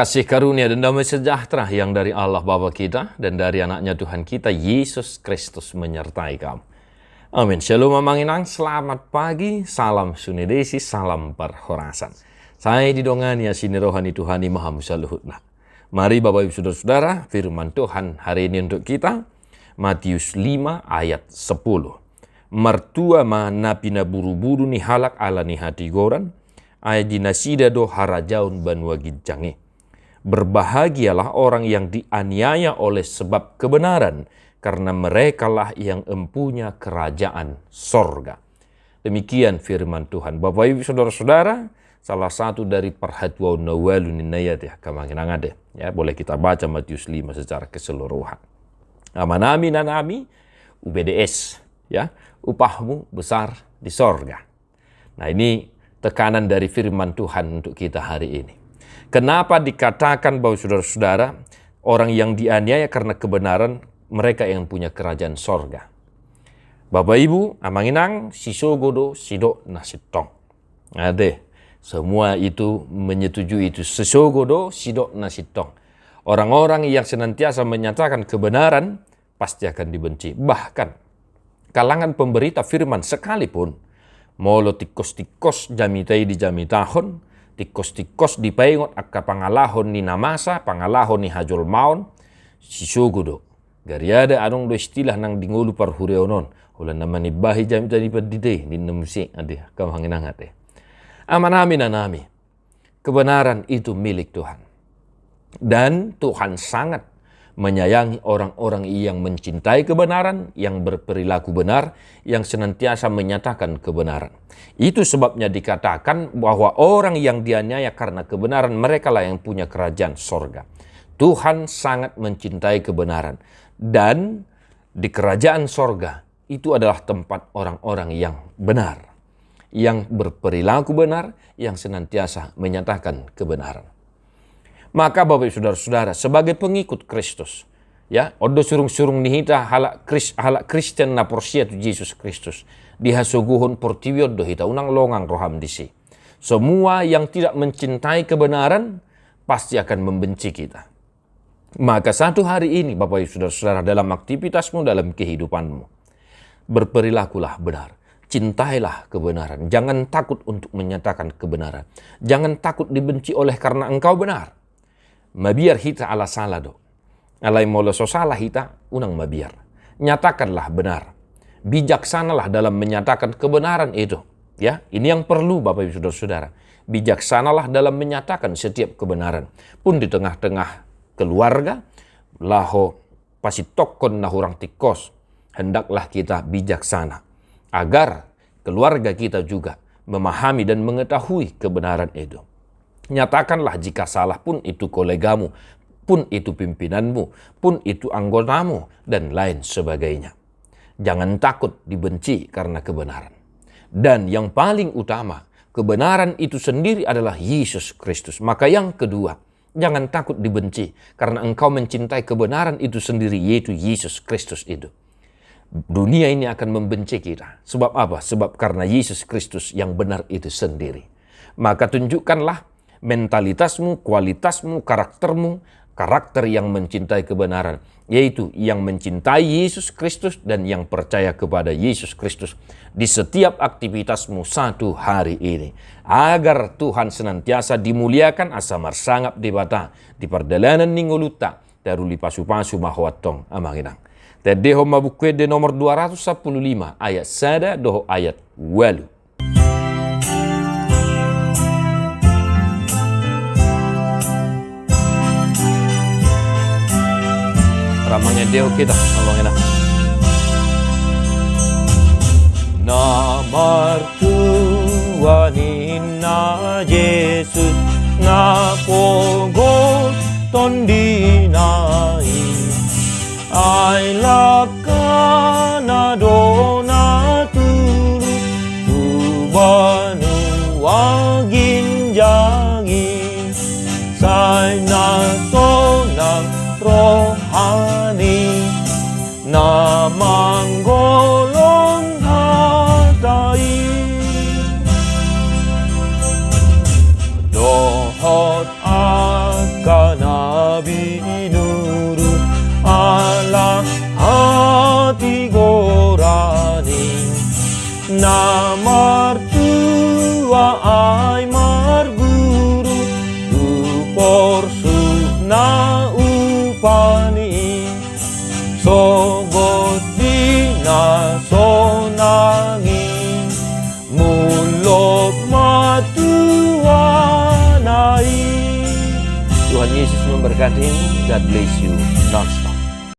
Kasih karunia dan damai sejahtera yang dari Allah Bapa kita dan dari anaknya Tuhan kita Yesus Kristus menyertai kamu. Amin. Shalom Amanginang, selamat pagi, salam sunidesi, salam perhorasan. Saya didongani sini rohani Tuhani Maha Musa Luhutna. Mari Bapak Ibu Saudara-saudara, firman Tuhan hari ini untuk kita, Matius 5 ayat 10. Mertua ma napina buru-buru ni halak ala ni hati goran, ayat dinasida do harajaun banwa gijangi. Berbahagialah orang yang dianiaya oleh sebab kebenaran, karena merekalah yang empunya kerajaan sorga. Demikian firman Tuhan. Bapak Ibu Saudara-saudara, salah satu dari perhatuan nawalun inayat ya, kamangin ya, boleh kita baca Matius 5 secara keseluruhan. Amanami nanami UBDS ya, upahmu besar di sorga. Nah, ini tekanan dari firman Tuhan untuk kita hari ini. Kenapa dikatakan bahwa saudara-saudara, orang yang dianiaya karena kebenaran, mereka yang punya kerajaan sorga? Bapak Ibu, amanginang, sisogodo, sido, nasitong. Ade, semua itu menyetujui itu. Sisogodo, sido, nasitong. Orang-orang yang senantiasa menyatakan kebenaran, pasti akan dibenci. Bahkan, kalangan pemberita firman sekalipun, molo tikos-tikos jamitai di jamitahon, tikos-tikos dipaingot akka pangalahon ni namasa, pangalahon ni hajol maon, sisugudo. Gariada anong do istilah nang dingulu parhureonon. Ulan naman ibahi jamita di padide, di namusi, adi, kamhanginang ate. Amanami nanami, kebenaran itu milik Tuhan. Dan Tuhan sangat menyayangi orang-orang yang mencintai kebenaran, yang berperilaku benar, yang senantiasa menyatakan kebenaran. Itu sebabnya dikatakan bahwa orang yang dianiaya karena kebenaran, merekalah yang punya kerajaan sorga. Tuhan sangat mencintai kebenaran. Dan di kerajaan sorga, itu adalah tempat orang-orang yang benar, yang berperilaku benar, yang senantiasa menyatakan kebenaran. Maka Bapak Ibu Saudara-saudara, sebagai pengikut Kristus, ya, odo surung-surung nihita halak Kristen na porsia tu Yesus Kristus, dihasuguhon portiwiod do hita unang longang roham disi. Semua yang tidak mencintai kebenaran pasti akan membenci kita. Maka satu hari ini Bapak Ibu Saudara-saudara, dalam aktivitasmu, dalam kehidupanmu, berperilakulah benar. Cintailah kebenaran. Jangan takut untuk menyatakan kebenaran. Jangan takut dibenci oleh karena engkau benar. Mabiar hita ala salah do. Alai molo so salah hita, unang mabiar. Nyatakanlah benar. Bijaksanalah dalam menyatakan kebenaran itu. Ya, ini yang perlu Bapak Ibu Saudara-saudara. Bijaksanalah dalam menyatakan setiap kebenaran. Pun di tengah-tengah keluarga, laho pasitokon na hurang tikos. Hendaklah kita bijaksana. Agar keluarga kita juga memahami dan mengetahui kebenaran itu. Nyatakanlah jika salah, pun itu kolegamu, pun itu pimpinanmu, pun itu anggotamu, dan lain sebagainya. Jangan takut dibenci karena kebenaran. Dan yang paling utama, kebenaran itu sendiri adalah Yesus Kristus. Maka yang kedua, jangan takut dibenci karena engkau mencintai kebenaran itu sendiri, yaitu Yesus Kristus itu. Dunia ini akan membenci kita. Sebab apa? Sebab karena Yesus Kristus yang benar itu sendiri. Maka tunjukkanlah mentalitasmu, kualitasmu, karaktermu, karakter yang mencintai kebenaran, yaitu yang mencintai Yesus Kristus dan yang percaya kepada Yesus Kristus di setiap aktivitasmu satu hari ini. Agar Tuhan senantiasa dimuliakan, asa marsangap debata, di perdalanan ningoluta, daruli pasu-pasu mahwatong amanginang. Tedeho mabukwe de nomor 215 ayat sada doho ayat walu. Ramangnya Deo kita, ngomongin dah. Na martua ni na Yesus na pogo tondinai ai lakana dona turu tubanu wagin jangi sai na sonang rohani na manggolong hatai do mati gorani na martua ay marguru uporsu na upani sogot di na sonangin mulok matuanai. Tuhan Yesus memberkatimu. God bless you. Non-stop.